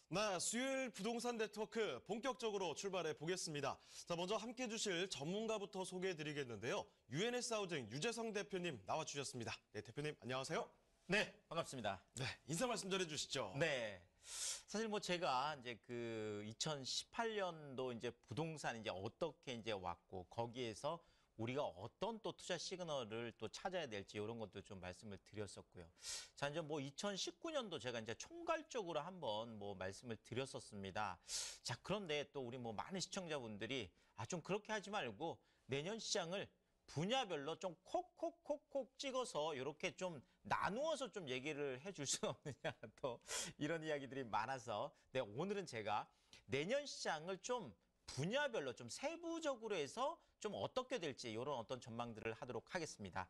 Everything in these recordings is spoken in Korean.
네, 수요일 부동산 네트워크 본격적으로 출발해 보겠습니다. 자, 먼저 함께 해주실 전문가부터 소개해 드리겠는데요. UNS 하우징 유재성 대표님 나와 주셨습니다. 네, 대표님 안녕하세요. 네, 반갑습니다. 네, 인사 말씀 전해 주시죠. 네. 사실 뭐 제가 이제 그 2018년도 이제 부동산 이제 어떻게 이제 왔고 거기에서 우리가 어떤 또 투자 시그널을 또 찾아야 될지 이런 것도 좀 말씀을 드렸었고요. 자, 이제 뭐 2019년도 제가 이제 총괄적으로 한번 뭐 말씀을 드렸었습니다. 자, 그런데 또 우리 뭐 많은 시청자분들이 좀 그렇게 하지 말고 내년 시장을 분야별로 좀 콕콕콕콕 찍어서 이렇게 좀 나누어서 좀 얘기를 해줄 수 없느냐 또 이런 이야기들이 많아서 네, 오늘은 제가 내년 시장을 좀 분야별로 좀 세부적으로 해서 좀 어떻게 될지 이런 어떤 전망들을 하도록 하겠습니다.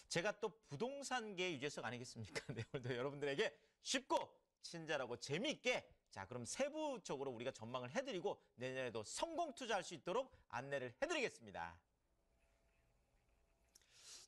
제가 또 부동산계 유재석 아니겠습니까? 네, 오늘도 여러분들에게 쉽고 친절하고 재미있게 자, 그럼 세부적으로 우리가 전망을 해드리고 내년에도 성공 투자할 수 있도록 안내를 해드리겠습니다.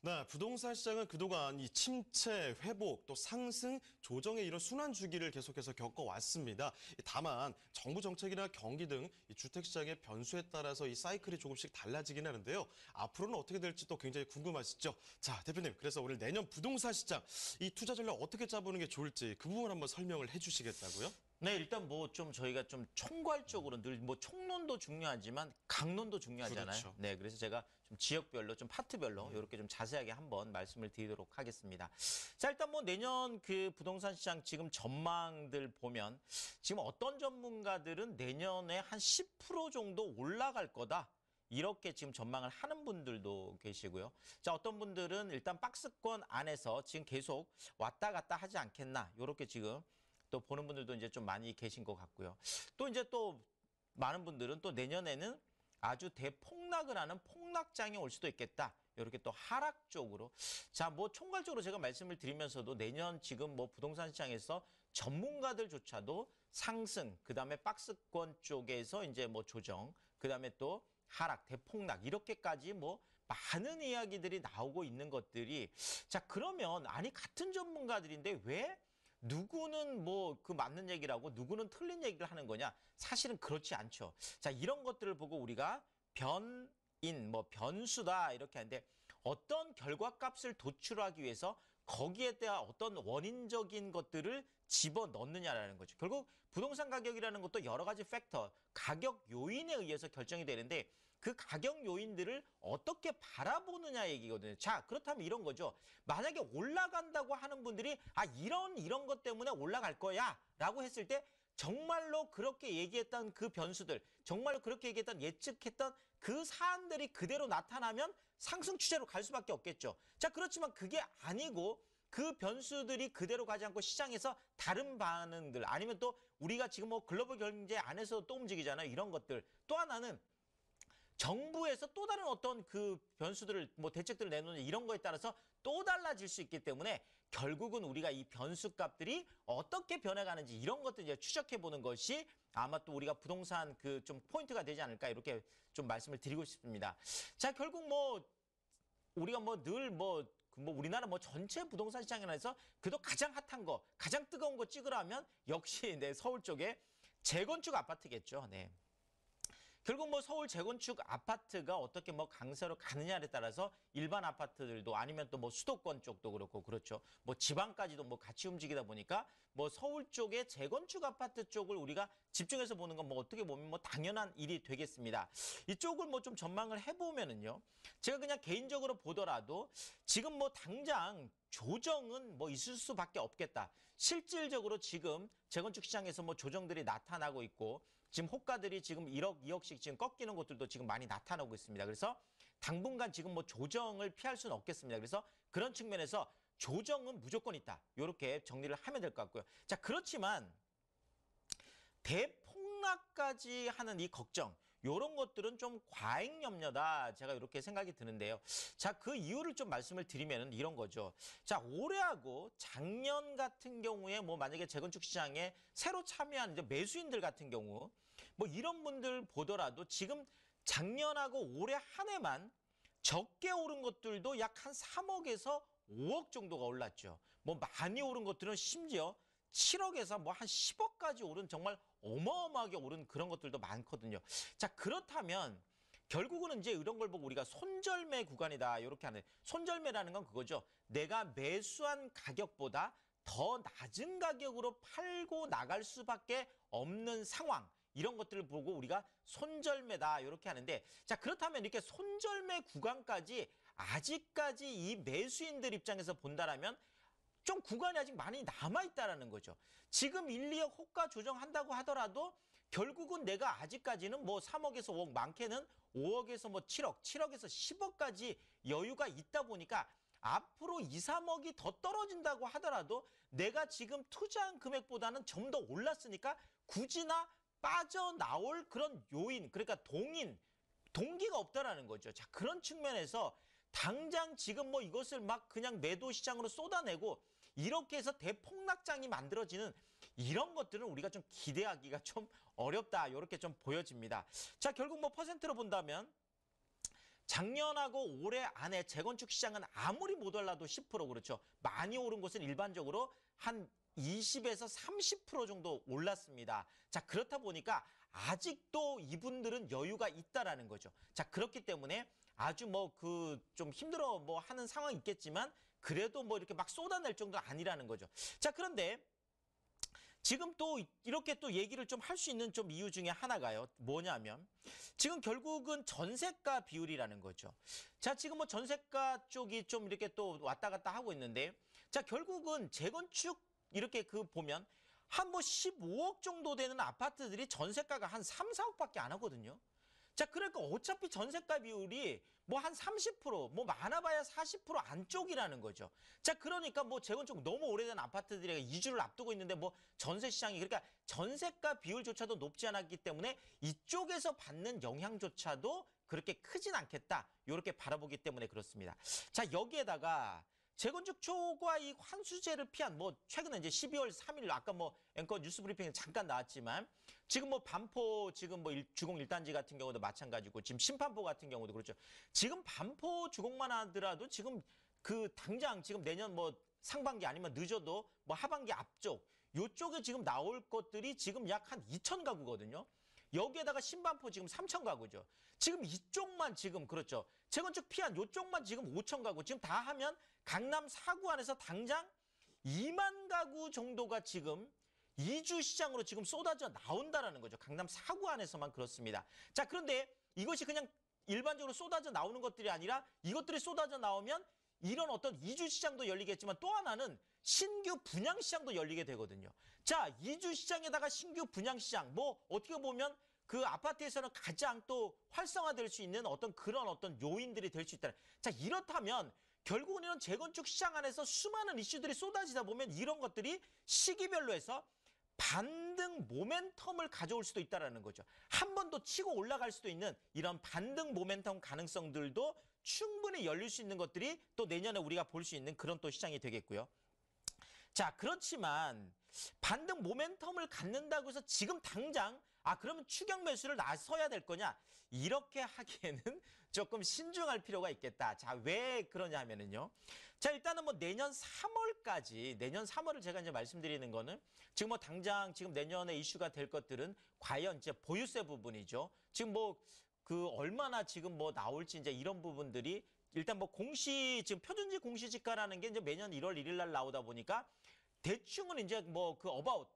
네, 부동산 시장은 그동안 이 침체, 회복, 또 상승, 조정의 이런 순환 주기를 계속해서 겪어왔습니다. 다만 정부 정책이나 경기 등 이 주택 시장의 변수에 따라서 이 사이클이 조금씩 달라지긴 하는데요. 앞으로는 어떻게 될지 또 굉장히 궁금하시죠? 자, 대표님, 그래서 오늘 내년 부동산 시장 이 투자 전략 어떻게 짜보는 게 좋을지 그 부분 한번 설명을 해주시겠다고요? 네, 일단 뭐 좀 저희가 좀 총괄적으로 늘 뭐 총론도 중요하지만 강론도 중요하잖아요. 그렇죠. 네, 그래서 제가 좀 지역별로 좀 파트별로 이렇게 좀 자세하게 한번 말씀을 드리도록 하겠습니다. 자, 일단 뭐 내년 그 부동산 시장 지금 전망들 보면 지금 어떤 전문가들은 내년에 한 10% 정도 올라갈 거다. 이렇게 지금 전망을 하는 분들도 계시고요. 자, 어떤 분들은 일단 박스권 안에서 지금 계속 왔다 갔다 하지 않겠나. 이렇게 지금 또 보는 분들도 이제 좀 많이 계신 것 같고요. 또 이제 또 많은 분들은 또 내년에는 아주 대폭락을 하는 폭락장이 올 수도 있겠다. 이렇게 또 하락 쪽으로. 자, 뭐 총괄적으로 제가 말씀을 드리면서도 내년 지금 뭐 부동산 시장에서 전문가들조차도 상승, 그다음에 박스권 쪽에서 이제 뭐 조정, 그다음에 또 하락, 대폭락 이렇게까지 뭐 많은 이야기들이 나오고 있는 것들이 자, 그러면 아니 같은 전문가들인데 왜 누구는 뭐 그 맞는 얘기라고 누구는 틀린 얘기를 하는 거냐? 사실은 그렇지 않죠. 자, 이런 것들을 보고 우리가 변인, 뭐 변수다 이렇게 하는데 어떤 결과값을 도출하기 위해서 거기에 대한 어떤 원인적인 것들을 집어넣느냐라는 거죠. 결국 부동산 가격이라는 것도 여러 가지 팩터, 가격 요인에 의해서 결정이 되는데 그 가격 요인들을 어떻게 바라보느냐 얘기거든요. 자, 그렇다면 이런 거죠. 만약에 올라간다고 하는 분들이 이런 것 때문에 올라갈 거야 라고 했을 때 정말로 그렇게 얘기했던 그 변수들, 정말로 그렇게 얘기했던 예측했던 그 사안들이 그대로 나타나면 상승 추세로 갈 수밖에 없겠죠. 자, 그렇지만 그게 아니고 그 변수들이 그대로 가지 않고 시장에서 다른 반응들 아니면 또 우리가 지금 뭐 글로벌 경제 안에서 또 움직이잖아요. 이런 것들. 또 하나는 정부에서 또 다른 어떤 그 변수들을 뭐 대책들을 내놓는 이런 거에 따라서 또 달라질 수 있기 때문에 결국은 우리가 이 변수값들이 어떻게 변해가는지 이런 것들 이제 추적해 보는 것이 아마 또 우리가 부동산 그 좀 포인트가 되지 않을까 이렇게 좀 말씀을 드리고 싶습니다. 자, 결국 뭐 우리가 뭐 늘 뭐 우리나라 뭐 전체 부동산 시장에서 그래도 가장 핫한 거, 가장 뜨거운 거 찍으라면 역시 네, 서울 쪽에 재건축 아파트겠죠. 네. 결국 뭐 서울 재건축 아파트가 어떻게 뭐 강세로 가느냐에 따라서 일반 아파트들도 아니면 또 뭐 수도권 쪽도 그렇고 그렇죠. 뭐 지방까지도 뭐 같이 움직이다 보니까 뭐 서울 쪽의 재건축 아파트 쪽을 우리가 집중해서 보는 건 뭐 어떻게 보면 뭐 당연한 일이 되겠습니다. 이쪽을 뭐 좀 전망을 해보면은요. 제가 그냥 개인적으로 보더라도 지금 뭐 당장 조정은 뭐 있을 수밖에 없겠다. 실질적으로 지금 재건축 시장에서 뭐 조정들이 나타나고 있고 지금 호가들이 지금 1억, 2억씩 지금 꺾이는 것들도 지금 많이 나타나고 있습니다. 그래서 당분간 지금 뭐 조정을 피할 수는 없겠습니다. 그래서 그런 측면에서 조정은 무조건 있다. 이렇게 정리를 하면 될 것 같고요. 자, 그렇지만 대폭락까지 하는 이 걱정, 이런 것들은 좀 과잉 염려다. 제가 이렇게 생각이 드는데요. 자, 그 이유를 좀 말씀을 드리면은 이런 거죠. 자, 올해하고 작년 같은 경우에 뭐 만약에 재건축 시장에 새로 참여한 이제 매수인들 같은 경우 뭐 이런 분들 보더라도 지금 작년하고 올해 한 해만 적게 오른 것들도 약 한 3억에서 5억 정도가 올랐죠. 뭐 많이 오른 것들은 심지어 7억에서 뭐 한 10억까지 오른 정말 어마어마하게 오른 그런 것들도 많거든요. 자, 그렇다면 결국은 이제 이런 걸 보고 우리가 손절매 구간이다 이렇게 하는, 손절매라는 건 그거죠. 내가 매수한 가격보다 더 낮은 가격으로 팔고 나갈 수밖에 없는 상황, 이런 것들을 보고 우리가 손절매다 이렇게 하는데, 자, 그렇다면 이렇게 손절매 구간까지 아직까지 이 매수인들 입장에서 본다라면 좀 구간이 아직 많이 남아있다라는 거죠. 지금 1, 2억 호가 조정한다고 하더라도 결국은 내가 아직까지는 뭐 3억에서 5억, 많게는 5억에서 뭐 7억, 7억에서 10억까지 여유가 있다 보니까 앞으로 2, 3억이 더 떨어진다고 하더라도 내가 지금 투자한 금액보다는 좀 더 올랐으니까 굳이나 빠져나올 그런 요인, 그러니까 동기가 없다라는 거죠. 자, 그런 측면에서 당장 지금 뭐 이것을 막 그냥 매도 시장으로 쏟아내고 이렇게 해서 대폭락장이 만들어지는 이런 것들은 우리가 좀 기대하기가 좀 어렵다, 이렇게 좀 보여집니다. 자, 결국 뭐 퍼센트로 본다면 작년하고 올해 안에 재건축 시장은 아무리 못 올라도 10%, 그렇죠. 많이 오른 곳은 일반적으로 한 20에서 30% 정도 올랐습니다. 자, 그렇다 보니까 아직도 이분들은 여유가 있다라는 거죠. 자, 그렇기 때문에 아주 뭐 그 좀 힘들어 뭐 하는 상황이 있겠지만 그래도 뭐 이렇게 막 쏟아낼 정도는 아니라는 거죠. 자, 그런데 지금 또 이렇게 또 얘기를 좀 할 수 있는 좀 이유 중에 하나가요. 뭐냐면 지금 결국은 전세가 비율이라는 거죠. 자, 지금 뭐 전세가 쪽이 좀 이렇게 또 왔다 갔다 하고 있는데, 자, 결국은 재건축 이렇게 그 보면 한 뭐 15억 정도 되는 아파트들이 전세가가 한 3, 4억밖에 안 하거든요. 자, 그러니까 어차피 전세가 비율이 뭐 한 30%, 뭐 많아봐야 40% 안쪽이라는 거죠. 자, 그러니까 뭐 재건축 너무 오래된 아파트들이 이주를 앞두고 있는데 뭐 전세 시장이, 그러니까 전세가 비율조차도 높지 않았기 때문에 이쪽에서 받는 영향조차도 그렇게 크진 않겠다, 이렇게 바라보기 때문에 그렇습니다. 자, 여기에다가 재건축 초과 이익 환수제를 피한, 뭐 최근에 이제 12월 3일 아까 뭐 앵커 뉴스 브리핑에 잠깐 나왔지만 지금 뭐 반포 지금 뭐 주공 1단지 같은 경우도 마찬가지고 지금 신반포 같은 경우도 그렇죠. 지금 반포 주공만 하더라도 지금 그 당장 지금 내년 뭐 상반기 아니면 늦어도 뭐 하반기 앞쪽 요쪽에 지금 나올 것들이 지금 약 한 2천 가구거든요. 여기에다가 신반포 지금 3천 가구죠. 지금 이쪽만 지금 그렇죠. 재건축 피한 요쪽만 지금 5천 가구. 지금 다 하면 강남 4구 안에서 당장 2만 가구 정도가 지금 이주 시장으로 지금 쏟아져 나온다라는 거죠. 강남 4구 안에서만 그렇습니다. 자, 그런데 이것이 그냥 일반적으로 쏟아져 나오는 것들이 아니라 이것들이 쏟아져 나오면 이런 어떤 이주 시장도 열리겠지만 또 하나는 신규 분양 시장도 열리게 되거든요. 자, 이주 시장에다가 신규 분양 시장, 뭐 어떻게 보면 그 아파트에서는 가장 또 활성화될 수 있는 어떤 그런 어떤 요인들이 될 수 있다. 자, 이렇다면 결국은 이런 재건축 시장 안에서 수많은 이슈들이 쏟아지다 보면 이런 것들이 시기별로 해서 반등 모멘텀을 가져올 수도 있다는 거죠. 한 번 더 치고 올라갈 수도 있는 이런 반등 모멘텀 가능성들도 충분히 열릴 수 있는 것들이 또 내년에 우리가 볼 수 있는 그런 또 시장이 되겠고요. 자, 그렇지만 반등 모멘텀을 갖는다고 해서 지금 당장 그러면 추격 매수를 나서야 될 거냐? 이렇게 하기에는 조금 신중할 필요가 있겠다. 자, 왜 그러냐 하면은요. 자, 일단은 뭐 내년 3월까지, 내년 3월을 제가 이제 말씀드리는 거는 지금 뭐 당장 지금 내년에 이슈가 될 것들은 과연 이제 보유세 부분이죠. 지금 뭐 그 얼마나 지금 뭐 나올지 이제 이런 부분들이 일단 뭐 지금 표준지 공시지가라는 게 이제 매년 1월 1일 날 나오다 보니까 대충은 이제 뭐 그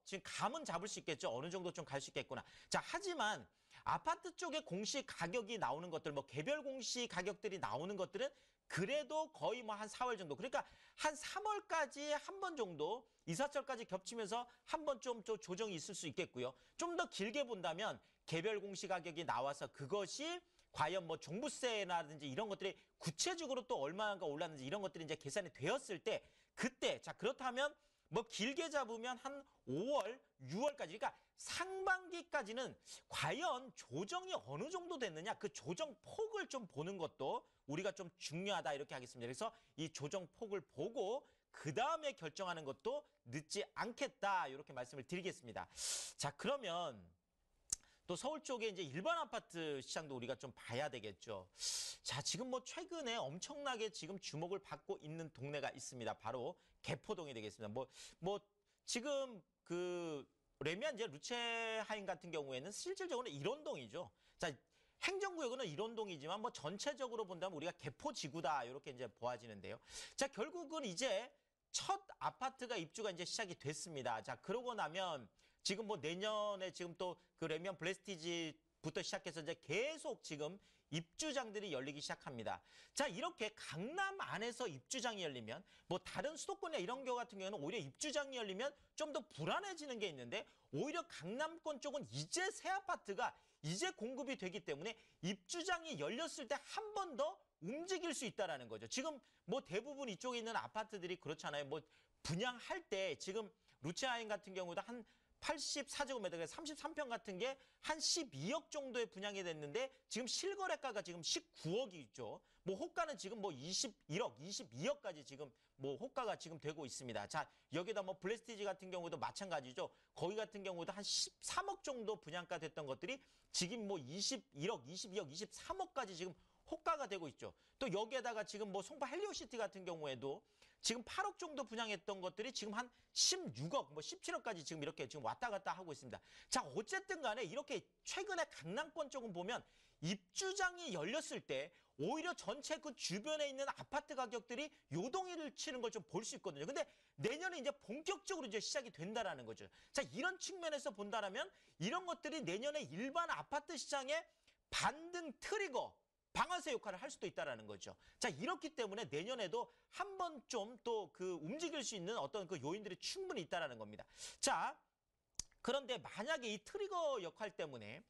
지금 감은 잡을 수 있겠죠. 어느 정도 좀 갈 수 있겠구나. 자, 하지만 아파트 쪽에 공시 가격이 나오는 것들, 뭐 개별 공시 가격들이 나오는 것들은 그래도 거의 뭐 한 4월 정도. 그러니까 한 3월까지 한 번 정도 이사철까지 겹치면서 한 번 좀 조정이 있을 수 있겠고요. 좀 더 길게 본다면 개별 공시 가격이 나와서 그것이 과연 뭐 종부세라든지 이런 것들이 구체적으로 또 얼마가 올랐는지 이런 것들이 이제 계산이 되었을 때 그때, 자, 그렇다면 뭐 길게 잡으면 한 5월, 6월까지, 그러니까 상반기까지는 과연 조정이 어느 정도 됐느냐, 그 조정 폭을 좀 보는 것도 우리가 좀 중요하다, 이렇게 하겠습니다. 그래서 이 조정 폭을 보고 그 다음에 결정하는 것도 늦지 않겠다, 이렇게 말씀을 드리겠습니다. 자, 그러면 또 서울 쪽에 이제 일반 아파트 시장도 우리가 좀 봐야 되겠죠. 자, 지금 뭐 최근에 엄청나게 지금 주목을 받고 있는 동네가 있습니다. 바로 개포동이 되겠습니다. 뭐 지금 그 레미안 이제 루체하임 같은 경우에는 실질적으로 일원동이죠. 자, 행정구역은 일원동이지만 뭐 전체적으로 본다면 우리가 개포지구다 이렇게 이제 보아지는데요. 자, 결국은 이제 첫 아파트가 입주가 이제 시작이 됐습니다. 자, 그러고 나면 지금 뭐 내년에 지금 또 그 레미안 블레스티지부터 시작해서 이제 계속 지금 입주장들이 열리기 시작합니다. 자, 이렇게 강남 안에서 입주장이 열리면 뭐 다른 수도권이나 이런 경우 같은 경우는 오히려 입주장이 열리면 좀 더 불안해지는 게 있는데 오히려 강남권 쪽은 이제 새 아파트가 이제 공급이 되기 때문에 입주장이 열렸을 때 한 번 더 움직일 수 있다라는 거죠. 지금 뭐 대부분 이쪽에 있는 아파트들이 그렇잖아요. 뭐 분양할 때 지금 루체하임 같은 경우도 한 84제곱미터, 33평 같은 게 한 12억 정도에 분양이 됐는데 지금 실거래가가 지금 19억이 있죠. 뭐 호가는 지금 뭐 21억, 22억까지 지금 뭐 호가가 지금 되고 있습니다. 자, 여기다 뭐 블레스티지 같은 경우도 마찬가지죠. 거기 같은 경우도 한 13억 정도 분양가 됐던 것들이 지금 뭐 21억, 22억, 23억까지 지금 호가가 되고 있죠. 또 여기에다가 지금 뭐 송파 헬리오시티 같은 경우에도 지금 8억 정도 분양했던 것들이 지금 한 16억, 뭐 17억까지 지금 이렇게 지금 왔다 갔다 하고 있습니다. 자, 어쨌든 간에 이렇게 최근에 강남권 쪽은 보면 입주장이 열렸을 때 오히려 전체 그 주변에 있는 아파트 가격들이 요동을 치는 걸 좀 볼 수 있거든요. 근데 내년에 이제 본격적으로 이제 시작이 된다라는 거죠. 자, 이런 측면에서 본다라면 이런 것들이 내년에 일반 아파트 시장의 반등 트리거, 방아쇠 역할을 할 수도 있다라는 거죠. 자, 이렇기 때문에 내년에도 한 번 좀 또 그 움직일 수 있는 어떤 그 요인들이 충분히 있다라는 겁니다. 자, 그런데 만약에 이 트리거 역할 때문에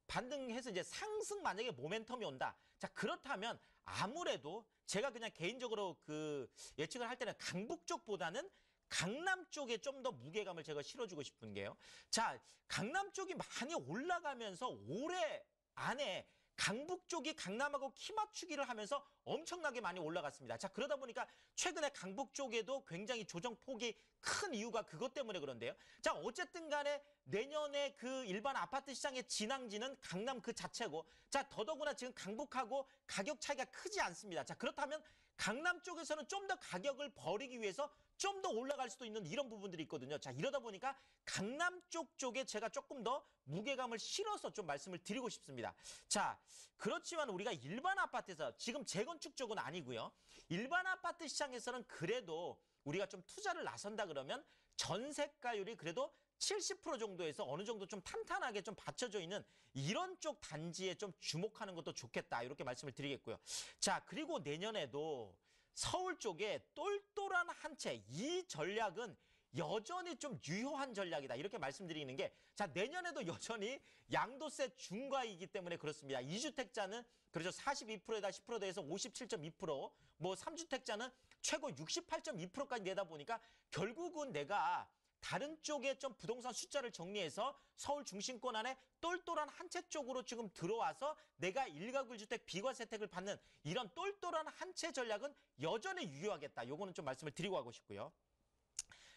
반등해서 이제 상승 만약에 모멘텀이 온다. 자, 그렇다면 아무래도 제가 그냥 개인적으로 그 예측을 할 때는 강북 쪽보다는 강남 쪽에 좀 더 무게감을 제가 실어주고 싶은 게요. 자, 강남 쪽이 많이 올라가면서 올해 안에 강북 쪽이 강남하고 키 맞추기를 하면서 엄청나게 많이 올라갔습니다. 자, 그러다 보니까 최근에 강북 쪽에도 굉장히 조정폭이 큰 이유가 그것 때문에 그런데요. 자, 어쨌든 간에 내년에 그 일반 아파트 시장의 진앙지는 강남 그 자체고, 자, 더더구나 지금 강북하고 가격 차이가 크지 않습니다. 자, 그렇다면 강남 쪽에서는 좀 더 가격을 벌이기 위해서 좀 더 올라갈 수도 있는 이런 부분들이 있거든요. 자, 이러다 보니까 강남 쪽에 제가 조금 더 무게감을 실어서 좀 말씀을 드리고 싶습니다. 자, 그렇지만 우리가 일반 아파트에서 지금 재건축 쪽은 아니고요. 일반 아파트 시장에서는 그래도 우리가 좀 투자를 나선다 그러면 전세가율이 그래도 70% 정도에서 어느 정도 좀 탄탄하게 좀 받쳐져 있는 이런 쪽 단지에 좀 주목하는 것도 좋겠다. 이렇게 말씀을 드리겠고요. 자, 그리고 내년에도 서울 쪽에 똘똘한 한 채, 이 전략은 여전히 좀 유효한 전략이다. 이렇게 말씀드리는 게, 자, 내년에도 여전히 양도세 중과이기 때문에 그렇습니다. 2주택자는 그렇죠. 42%에다 10% 더해서 57.2%, 뭐 3주택자는 최고 68.2%까지 내다 보니까 결국은 내가 다른 쪽에 좀 부동산 숫자를 정리해서 서울 중심권 안에 똘똘한 한 채 쪽으로 지금 들어와서 내가 1가구 1주택 비과세 혜택을 받는 이런 똘똘한 한 채 전략은 여전히 유효하겠다. 요거는 좀 말씀을 드리고 가고 싶고요.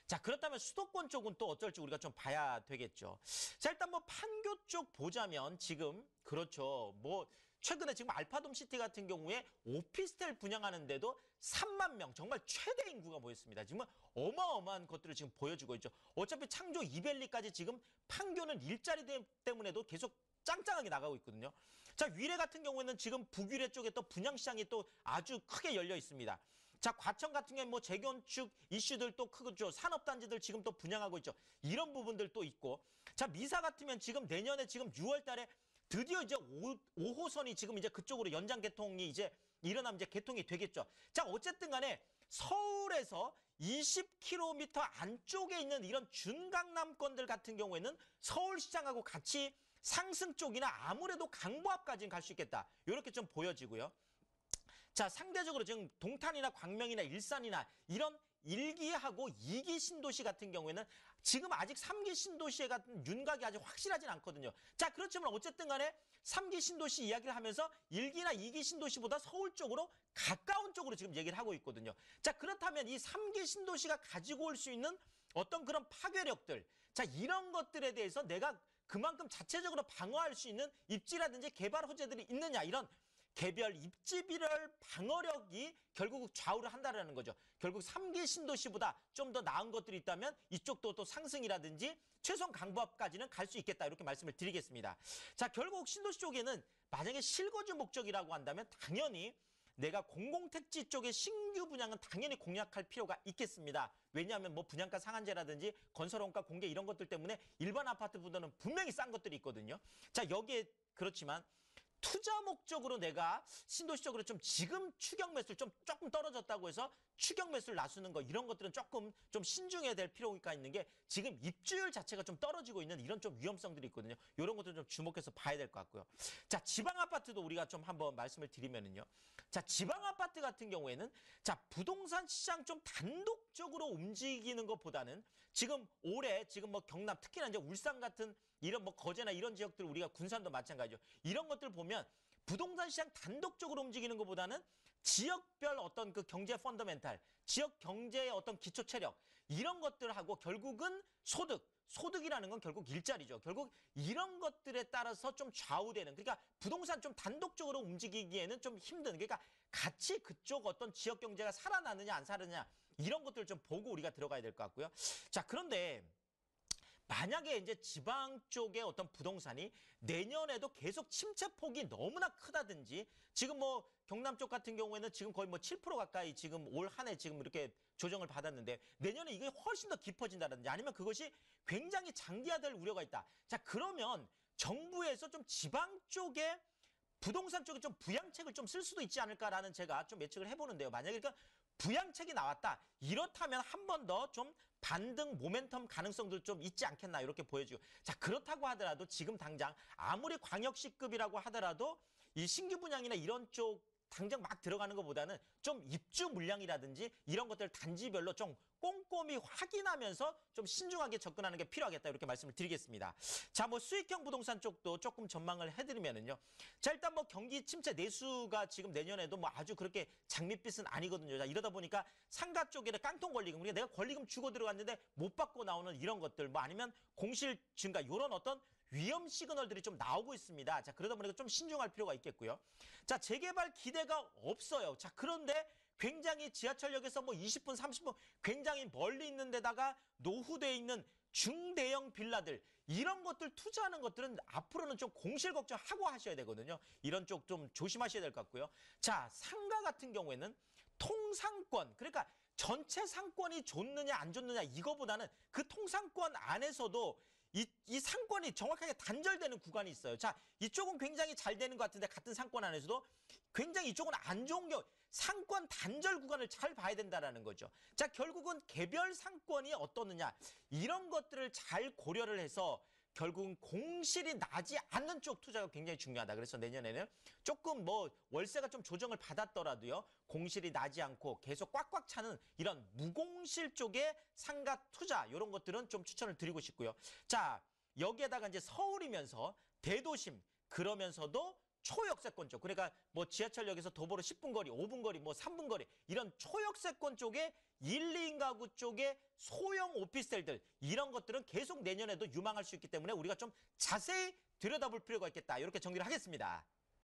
자, 그렇다면 수도권 쪽은 또 어쩔지 우리가 좀 봐야 되겠죠. 자, 일단 뭐 판교 쪽 보자면 지금 그렇죠. 뭐 최근에 지금 알파돔 시티 같은 경우에 오피스텔 분양하는데도 3만 명, 정말 최대 인구가 모였습니다. 지금 어마어마한 것들을 지금 보여주고 있죠. 어차피 창조 이벨리까지 지금 판교는 일자리 때문에도 계속 짱짱하게 나가고 있거든요. 자, 위례 같은 경우에는 지금 북위례 쪽에 또 분양시장이 또 아주 크게 열려 있습니다. 자, 과천 같은 경우에 뭐 재건축 이슈들 또 크죠. 산업단지들 지금 또 분양하고 있죠. 이런 부분들 또 있고. 자, 미사 같으면 지금 내년에 지금 6월 달에 드디어 이제 5호선이 지금 이제 그쪽으로 연장 개통이 이제 일어나면 이제 개통이 되겠죠. 자, 어쨌든 간에 서울에서 20km 안쪽에 있는 이런 준강남권들 같은 경우에는 서울시장하고 같이 상승 쪽이나 아무래도 강보합까지는 갈 수 있겠다. 이렇게 좀 보여지고요. 자, 상대적으로 지금 동탄이나 광명이나 일산이나 이런 1기하고 2기 신도시 같은 경우에는 지금 아직 3기 신도시에 같은 윤곽이 아직 확실하진 않거든요. 자, 그렇지만 어쨌든 간에 3기 신도시 이야기를 하면서 1기나 2기 신도시보다 서울 쪽으로 가까운 쪽으로 지금 얘기를 하고 있거든요. 자, 그렇다면 이 3기 신도시가 가지고 올 수 있는 어떤 그런 파괴력들, 자, 이런 것들에 대해서 내가 그만큼 자체적으로 방어할 수 있는 입지라든지 개발 호재들이 있느냐, 이런 개별 입지비를 방어력이 결국 좌우를 한다라는 거죠. 결국 3기 신도시보다 좀 더 나은 것들이 있다면 이쪽도 또 상승이라든지 최소한 강보합까지는 갈 수 있겠다 이렇게 말씀을 드리겠습니다. 자, 결국 신도시 쪽에는 만약에 실거주 목적이라고 한다면 당연히 내가 공공택지 쪽의 신규 분양은 당연히 공략할 필요가 있겠습니다. 왜냐하면 뭐 분양가 상한제라든지 건설원가 공개 이런 것들 때문에 일반 아파트보다는 분명히 싼 것들이 있거든요. 자, 여기에 그렇지만 투자 목적으로 내가 신도시적으로 좀 지금 추격 매수를 조금 떨어졌다고 해서 추격 매수를 나서는 거 이런 것들은 조금 좀 신중해야 될 필요가 있는 게 지금 입주율 자체가 좀 떨어지고 있는 이런 좀 위험성들이 있거든요. 이런 것들 좀 주목해서 봐야 될 것 같고요. 자, 지방 아파트도 우리가 좀 한번 말씀을 드리면은요. 자, 지방 아파트 같은 경우에는 자, 부동산 시장 좀 단독적으로 움직이는 것보다는 지금 올해 지금 뭐 경남 특히나 이제 울산 같은 이런 뭐 거제나 이런 지역들 우리가 군산도 마찬가지죠. 이런 것들 보면 부동산 시장 단독적으로 움직이는 것보다는 지역별 어떤 그 경제 펀더멘탈, 지역 경제의 어떤 기초 체력 이런 것들하고 결국은 소득이라는 건 결국 일자리죠. 결국 이런 것들에 따라서 좀 좌우되는 그러니까 부동산 좀 단독적으로 움직이기에는 좀 힘든 그러니까 같이 그쪽 어떤 지역 경제가 살아나느냐 안 살아나느냐 이런 것들을 좀 보고 우리가 들어가야 될 것 같고요. 자, 그런데 만약에 이제 지방 쪽의 어떤 부동산이 내년에도 계속 침체폭이 너무나 크다든지 지금 뭐 경남 쪽 같은 경우에는 지금 거의 뭐 7% 가까이 지금 올 한 해 지금 이렇게 조정을 받았는데 내년에 이게 훨씬 더 깊어진다든지 아니면 그것이 굉장히 장기화될 우려가 있다. 자, 그러면 정부에서 좀 지방 쪽에 부동산 쪽에 좀 부양책을 좀 쓸 수도 있지 않을까라는 제가 좀 예측을 해보는데요. 만약에 그러니까 부양책이 나왔다. 이렇다면 한 번 더 좀 반등 모멘텀 가능성도 좀 있지 않겠나 이렇게 보여지고. 자, 그렇다고 하더라도 지금 당장 아무리 광역시급이라고 하더라도 이 신규 분양이나 이런 쪽 당장 막 들어가는 것보다는 좀 입주 물량이라든지 이런 것들 단지별로 좀 꼼꼼히 확인하면서 좀 신중하게 접근하는 게 필요하겠다 이렇게 말씀을 드리겠습니다. 자, 뭐 수익형 부동산 쪽도 조금 전망을 해드리면은요. 자, 일단 뭐 경기 침체 내수가 지금 내년에도 뭐 아주 그렇게 장밋빛은 아니거든요. 자, 이러다 보니까 상가 쪽에 깡통 권리금, 그러니까 내가 권리금 주고 들어갔는데 못 받고 나오는 이런 것들, 뭐 아니면 공실 증가 이런 어떤 위험 시그널들이 좀 나오고 있습니다. 자, 그러다 보니까 좀 신중할 필요가 있겠고요. 자, 재개발 기대가 없어요. 자, 그런데 굉장히 지하철역에서 뭐 20분, 30분 굉장히 멀리 있는 데다가 노후돼 있는 중대형 빌라들 이런 것들 투자하는 것들은 앞으로는 좀 공실 걱정하고 하셔야 되거든요. 이런 쪽 좀 조심하셔야 될 것 같고요. 자, 상가 같은 경우에는 통상권 그러니까 전체 상권이 좋느냐 안 좋느냐 이거보다는 그 통상권 안에서도 이 상권이 정확하게 단절되는 구간이 있어요. 자, 이쪽은 굉장히 잘 되는 것 같은데 같은 상권 안에서도 굉장히 이쪽은 안 좋은 경우 상권 단절 구간을 잘 봐야 된다라는 거죠. 자, 결국은 개별 상권이 어떻느냐 이런 것들을 잘 고려를 해서 결국은 공실이 나지 않는 쪽 투자가 굉장히 중요하다. 그래서 내년에는 조금 뭐 월세가 좀 조정을 받았더라도요. 공실이 나지 않고 계속 꽉꽉 차는 이런 무공실 쪽의 상가 투자 이런 것들은 좀 추천을 드리고 싶고요. 자, 여기에다가 이제 서울이면서 대도심 그러면서도 초역세권 쪽 그러니까 뭐 지하철역에서 도보로 10분 거리, 5분 거리, 뭐 3분 거리 이런 초역세권 쪽에 1, 2인 가구 쪽에 소형 오피스텔들 이런 것들은 계속 내년에도 유망할 수 있기 때문에 우리가 좀 자세히 들여다볼 필요가 있겠다. 이렇게 정리를 하겠습니다.